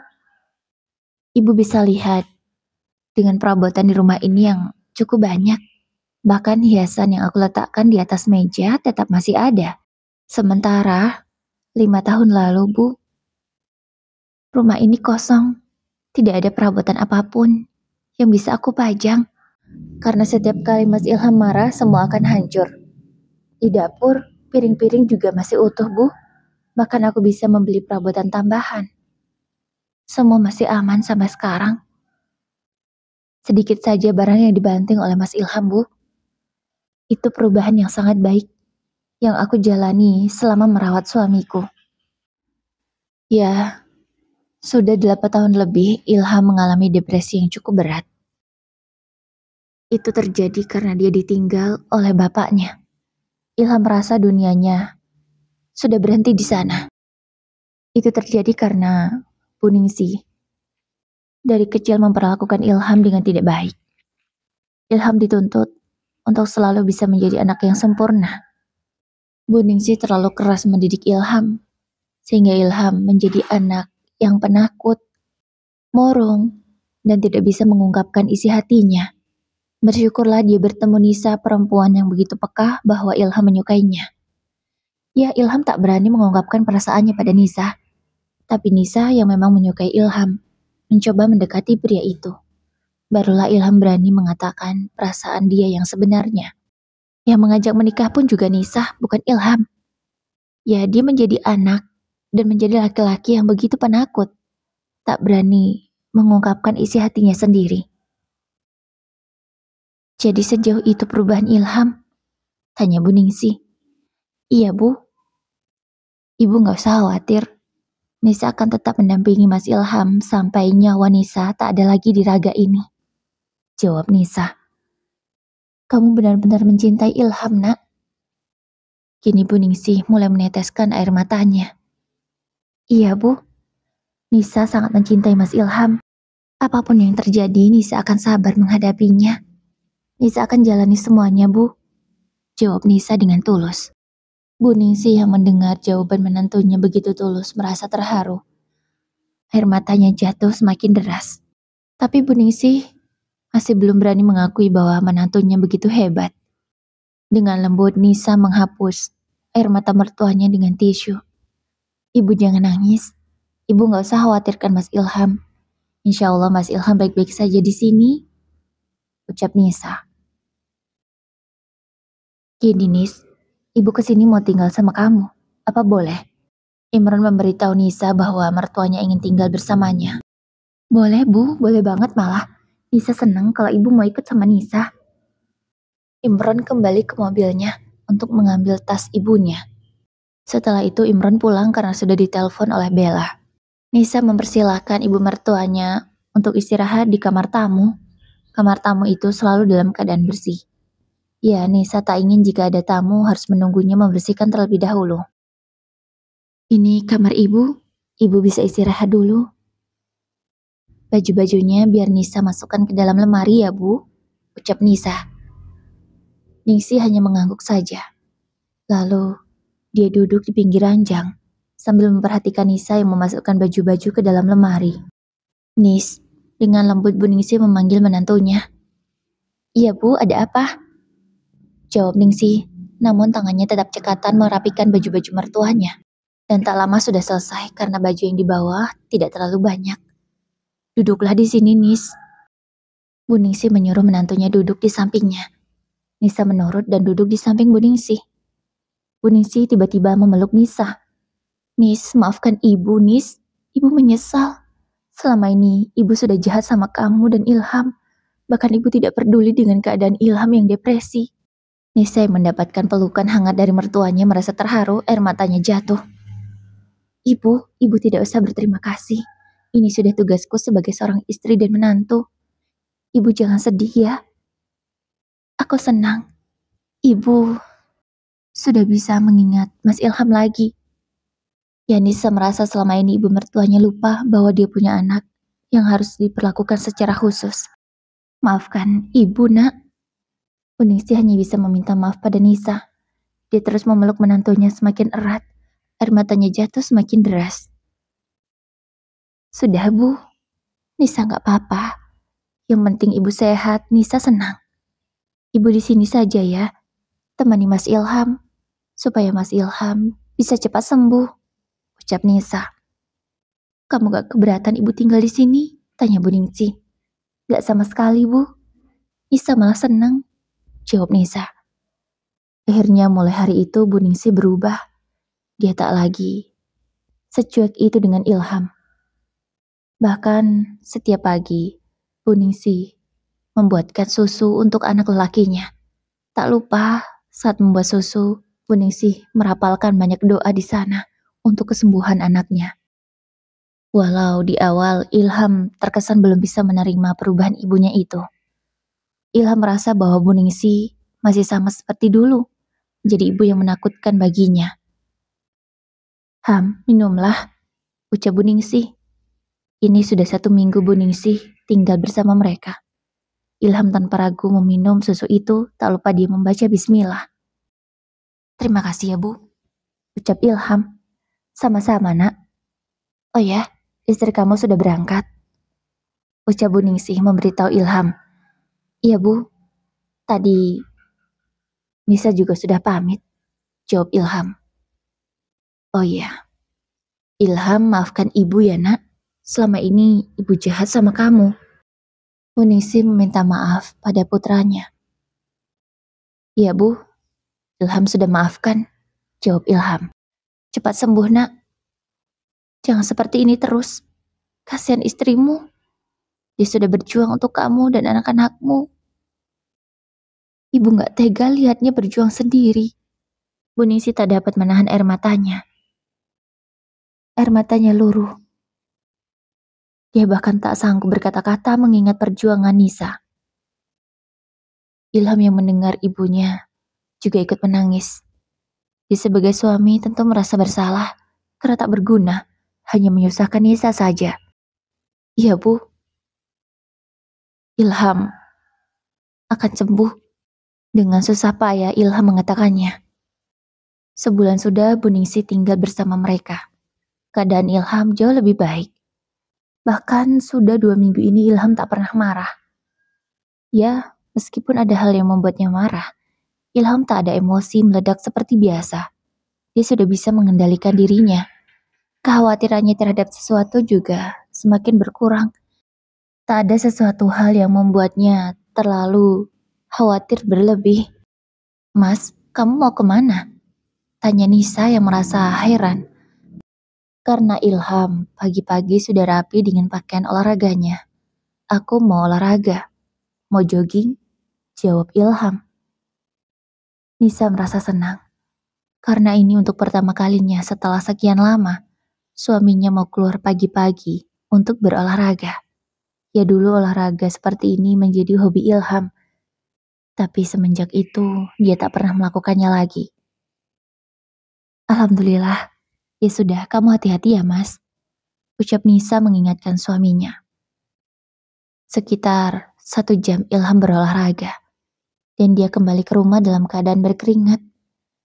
Ibu bisa lihat dengan perabotan di rumah ini yang cukup banyak. Bahkan hiasan yang aku letakkan di atas meja tetap masih ada. Sementara 5 tahun lalu, Bu, rumah ini kosong. Tidak ada perabotan apapun yang bisa aku pajang. Karena setiap kali Mas Ilham marah, semua akan hancur. Di dapur, piring-piring juga masih utuh, Bu. Bahkan aku bisa membeli perabotan tambahan. Semua masih aman sampai sekarang. Sedikit saja barang yang dibanting oleh Mas Ilham, Bu. Itu perubahan yang sangat baik yang aku jalani selama merawat suamiku. Ya, sudah 8 tahun lebih Ilham mengalami depresi yang cukup berat. Itu terjadi karena dia ditinggal oleh bapaknya. Ilham merasa dunianya sudah berhenti di sana. Itu terjadi karena Bu Ningsih dari kecil memperlakukan Ilham dengan tidak baik. Ilham dituntut untuk selalu bisa menjadi anak yang sempurna. Bu Ningsih terlalu keras mendidik Ilham, sehingga Ilham menjadi anak yang penakut, murung, dan tidak bisa mengungkapkan isi hatinya. Bersyukurlah dia bertemu Nisa, perempuan yang begitu peka bahwa Ilham menyukainya. Ya, Ilham tak berani mengungkapkan perasaannya pada Nisa, tapi Nisa yang memang menyukai Ilham, mencoba mendekati pria itu. Barulah Ilham berani mengatakan perasaan dia yang sebenarnya. Yang mengajak menikah pun juga Nisa, bukan Ilham. Ya, dia menjadi anak dan menjadi laki-laki yang begitu penakut, tak berani mengungkapkan isi hatinya sendiri. Jadi sejauh itu perubahan Ilham? Tanya Bu Ningsih. Iya, Bu. Ibu gak usah khawatir. Nisa akan tetap mendampingi Mas Ilham sampai nyawa Nisa tak ada lagi di raga ini. Jawab Nisa. Kamu benar-benar mencintai Ilham, Nak. Kini Bu Ningsih mulai meneteskan air matanya. Iya, Bu. Nisa sangat mencintai Mas Ilham. Apapun yang terjadi, Nisa akan sabar menghadapinya. Nisa akan jalani semuanya, Bu. Jawab Nisa dengan tulus. Bu Ningsih yang mendengar jawaban menantunya begitu tulus merasa terharu. Air matanya jatuh semakin deras. Tapi Bu Ningsih masih belum berani mengakui bahwa menantunya begitu hebat. Dengan lembut Nisa menghapus air mata mertuanya dengan tisu. Ibu jangan nangis. Ibu gak usah khawatirkan Mas Ilham. Insya Allah Mas Ilham baik-baik saja di sini. Ucap Nisa. Gini Nis, Ibu kesini mau tinggal sama kamu. Apa boleh? Imron memberitahu Nisa bahwa mertuanya ingin tinggal bersamanya. Boleh Bu, boleh banget malah. Nisa senang kalau ibu mau ikut sama Nisa. Imron kembali ke mobilnya untuk mengambil tas ibunya. Setelah itu Imron pulang karena sudah ditelepon oleh Bella. Nisa mempersilahkan ibu mertuanya untuk istirahat di kamar tamu. Kamar tamu itu selalu dalam keadaan bersih. Ya, Nisa tak ingin jika ada tamu harus menunggunya membersihkan terlebih dahulu. Ini kamar ibu bisa istirahat dulu. Baju-bajunya biar Nisa masukkan ke dalam lemari ya, Bu, ucap Nisa. Ningsih hanya mengangguk saja. Lalu, dia duduk di pinggir ranjang, sambil memperhatikan Nisa yang memasukkan baju-baju ke dalam lemari. Nis, dengan lembut Bu Ningsih memanggil menantunya. Iya Bu, ada apa? Jawab Ningsih, namun tangannya tetap cekatan merapikan baju-baju mertuanya. Dan tak lama sudah selesai karena baju yang dibawa tidak terlalu banyak. Duduklah di sini, Nis. Bu Ningsih menyuruh menantunya duduk di sampingnya. Nisa menurut dan duduk di samping Bu Ningsih. Bu Ningsih tiba-tiba memeluk Nisa. Nis, maafkan ibu, Nis. Ibu menyesal. Selama ini, ibu sudah jahat sama kamu dan Ilham. Bahkan ibu tidak peduli dengan keadaan Ilham yang depresi. Nisa yang mendapatkan pelukan hangat dari mertuanya merasa terharu, air matanya jatuh. Ibu tidak usah berterima kasih. Ini sudah tugasku sebagai seorang istri dan menantu. Ibu jangan sedih ya. Aku senang. Ibu sudah bisa mengingat Mas Ilham lagi. Ya, Nisa merasa selama ini ibu mertuanya lupa bahwa dia punya anak yang harus diperlakukan secara khusus. Maafkan ibu, nak. Ningsih hanya bisa meminta maaf pada Nisa. Dia terus memeluk menantunya semakin erat. Air matanya jatuh semakin deras. Sudah, Bu. Nisa gak apa-apa. Yang penting ibu sehat, Nisa senang. Ibu di sini saja ya. Temani Mas Ilham. Supaya Mas Ilham bisa cepat sembuh. Ucap Nisa. Kamu gak keberatan ibu tinggal di sini? Tanya Bu Ningsih. Gak sama sekali, Bu. Nisa malah senang. Jawab Nisa. Akhirnya mulai hari itu Bu Ningsih berubah. Dia tak lagi secuek itu dengan Ilham. Bahkan setiap pagi, Bu Ningsih membuatkan susu untuk anak lelakinya. Tak lupa saat membuat susu, Bu Ningsih merapalkan banyak doa di sana untuk kesembuhan anaknya. Walau di awal Ilham terkesan belum bisa menerima perubahan ibunya itu. Ilham merasa bahwa Bu Ningsih masih sama seperti dulu, jadi ibu yang menakutkan baginya. Ham, minumlah, ucap Bu Ningsih. Ini sudah 1 minggu Bu Ningsih tinggal bersama mereka. Ilham tanpa ragu meminum susu itu, tak lupa dia membaca bismillah. Terima kasih ya Bu, ucap Ilham. Sama-sama nak. Oh ya, istri kamu sudah berangkat, ucap Bu Ningsih memberitahu Ilham. Iya Bu, tadi Nisa juga sudah pamit, jawab Ilham. Oh iya, Ilham maafkan ibu ya nak, selama ini ibu jahat sama kamu. Bu Ningsih meminta maaf pada putranya. Iya Bu, Ilham sudah maafkan, jawab Ilham. Cepat sembuh nak. Jangan seperti ini terus. Kasihan istrimu. Dia sudah berjuang untuk kamu dan anak-anakmu. Ibu gak tega lihatnya berjuang sendiri. Bu Ningsih tak dapat menahan air matanya. Air matanya luruh. Dia bahkan tak sanggup berkata-kata mengingat perjuangan Nisa. Ilham yang mendengar ibunya juga ikut menangis. Dia sebagai suami tentu merasa bersalah karena tak berguna, hanya menyusahkan Nisa saja. Iya Bu, Ilham akan sembuh. Dengan susah payah Ilham mengatakannya. Sebulan sudah Bu Ningsih tinggal bersama mereka. Keadaan Ilham jauh lebih baik. Bahkan sudah 2 minggu ini Ilham tak pernah marah. Ya, meskipun ada hal yang membuatnya marah, Ilham tak ada emosi meledak seperti biasa. Dia sudah bisa mengendalikan dirinya. Kekhawatirannya terhadap sesuatu juga semakin berkurang. Tak ada sesuatu hal yang membuatnya terlalu khawatir berlebih. Mas, kamu mau kemana? Tanya Nisa yang merasa heran. Karena Ilham pagi-pagi sudah rapi dengan pakaian olahraganya. Aku mau olahraga. Mau jogging? Jawab Ilham. Nisa merasa senang. Karena ini untuk pertama kalinya setelah sekian lama, suaminya mau keluar pagi-pagi untuk berolahraga. Ya dulu olahraga seperti ini menjadi hobi Ilham. Tapi semenjak itu, dia tak pernah melakukannya lagi. Alhamdulillah. Ya sudah, kamu hati-hati ya mas, ucap Nisa mengingatkan suaminya. Sekitar 1 jam Ilham berolahraga, dan dia kembali ke rumah dalam keadaan berkeringat.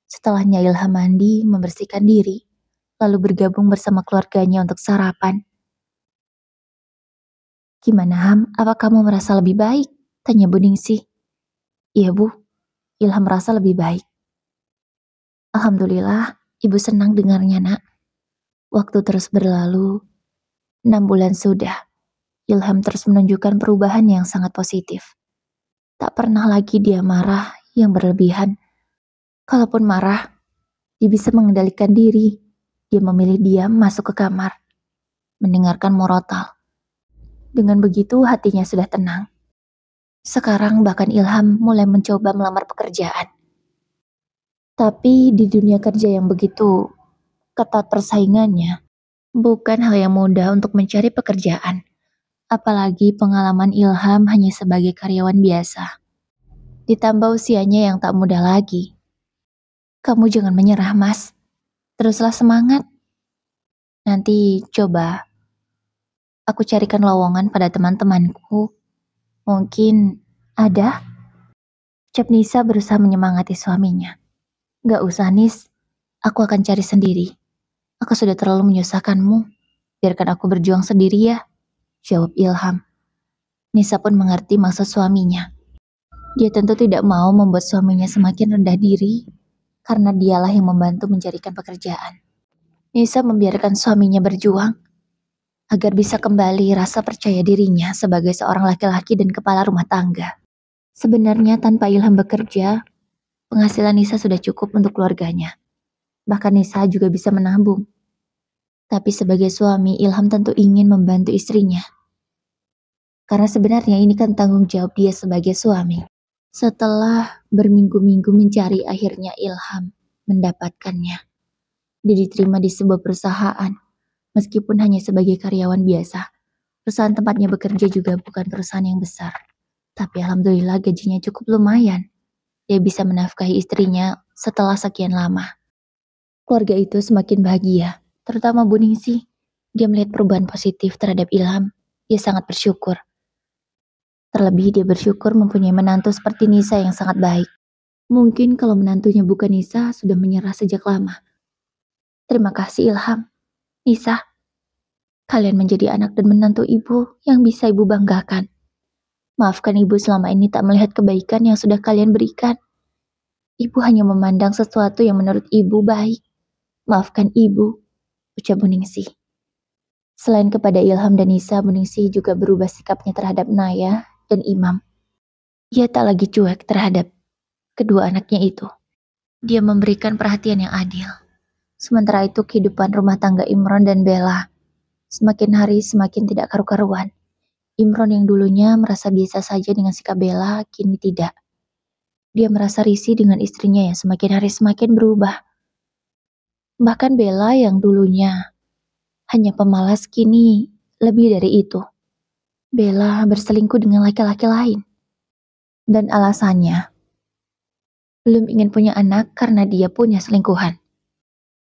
Setelahnya Ilham mandi, membersihkan diri, lalu bergabung bersama keluarganya untuk sarapan. Gimana Ham, apa kamu merasa lebih baik? Tanya Bu Ningsih. Iya Bu, Ilham merasa lebih baik. Alhamdulillah, Ibu senang dengarnya nak. Waktu terus berlalu, 6 bulan sudah. Ilham terus menunjukkan perubahan yang sangat positif. Tak pernah lagi dia marah yang berlebihan. Kalaupun marah, dia bisa mengendalikan diri. Dia memilih diam masuk ke kamar, mendengarkan murotal. Dengan begitu hatinya sudah tenang. Sekarang bahkan Ilham mulai mencoba melamar pekerjaan. Tapi di dunia kerja yang begitu ketat persaingannya, bukan hal yang mudah untuk mencari pekerjaan. Apalagi pengalaman Ilham hanya sebagai karyawan biasa. Ditambah usianya yang tak muda lagi. Kamu jangan menyerah, Mas. Teruslah semangat. Nanti coba aku carikan lowongan pada teman-temanku. Mungkin ada. Ucap Nisa berusaha menyemangati suaminya. Gak usah, Nis. Aku akan cari sendiri. Aku sudah terlalu menyusahkanmu. Biarkan aku berjuang sendiri ya, jawab Ilham. Nisa pun mengerti maksud suaminya. Dia tentu tidak mau membuat suaminya semakin rendah diri, karena dialah yang membantu mencarikan pekerjaan. Nisa membiarkan suaminya berjuang, agar bisa kembali rasa percaya dirinya sebagai seorang laki-laki dan kepala rumah tangga. Sebenarnya tanpa Ilham bekerja, penghasilan Nisa sudah cukup untuk keluarganya. Bahkan Nisa juga bisa menabung. Tapi sebagai suami, Ilham tentu ingin membantu istrinya. Karena sebenarnya ini kan tanggung jawab dia sebagai suami. Setelah berminggu-minggu mencari, akhirnya Ilham mendapatkannya. Dia diterima di sebuah perusahaan, meskipun hanya sebagai karyawan biasa. Perusahaan tempatnya bekerja juga bukan perusahaan yang besar. Tapi alhamdulillah gajinya cukup lumayan. Dia bisa menafkahi istrinya setelah sekian lama. Keluarga itu semakin bahagia, terutama Bu Ningsih. Dia melihat perubahan positif terhadap Ilham. Dia sangat bersyukur. Terlebih dia bersyukur mempunyai menantu seperti Nisa yang sangat baik. Mungkin kalau menantunya bukan Nisa, sudah menyerah sejak lama. Terima kasih Ilham. Nisa, kalian menjadi anak dan menantu ibu yang bisa ibu banggakan. Maafkan ibu selama ini tak melihat kebaikan yang sudah kalian berikan. Ibu hanya memandang sesuatu yang menurut ibu baik. Maafkan ibu, ucap Bu Ningsih. Selain kepada Ilham dan Nisa, Bu Ningsih juga berubah sikapnya terhadap Naya dan Imam. Ia tak lagi cuek terhadap kedua anaknya itu. Dia memberikan perhatian yang adil. Sementara itu kehidupan rumah tangga Imron dan Bella semakin hari semakin tidak karu-karuan. Imron yang dulunya merasa biasa saja dengan sikap Bella, kini tidak. Dia merasa risih dengan istrinya yang semakin hari semakin berubah. Bahkan Bella yang dulunya hanya pemalas, kini lebih dari itu. Bella berselingkuh dengan laki-laki lain. Dan alasannya, belum ingin punya anak karena dia punya selingkuhan.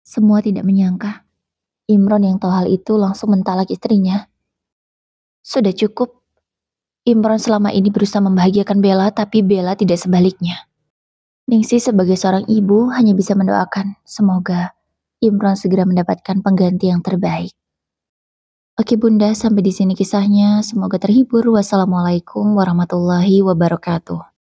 Semua tidak menyangka, Imron yang tahu hal itu langsung mentalak istrinya. Sudah cukup. Imron selama ini berusaha membahagiakan Bella, tapi Bella tidak sebaliknya. Ningsih sebagai seorang ibu hanya bisa mendoakan, semoga Imron segera mendapatkan pengganti yang terbaik. Oke Bunda, sampai di sini kisahnya. Semoga terhibur. Wassalamualaikum warahmatullahi wabarakatuh.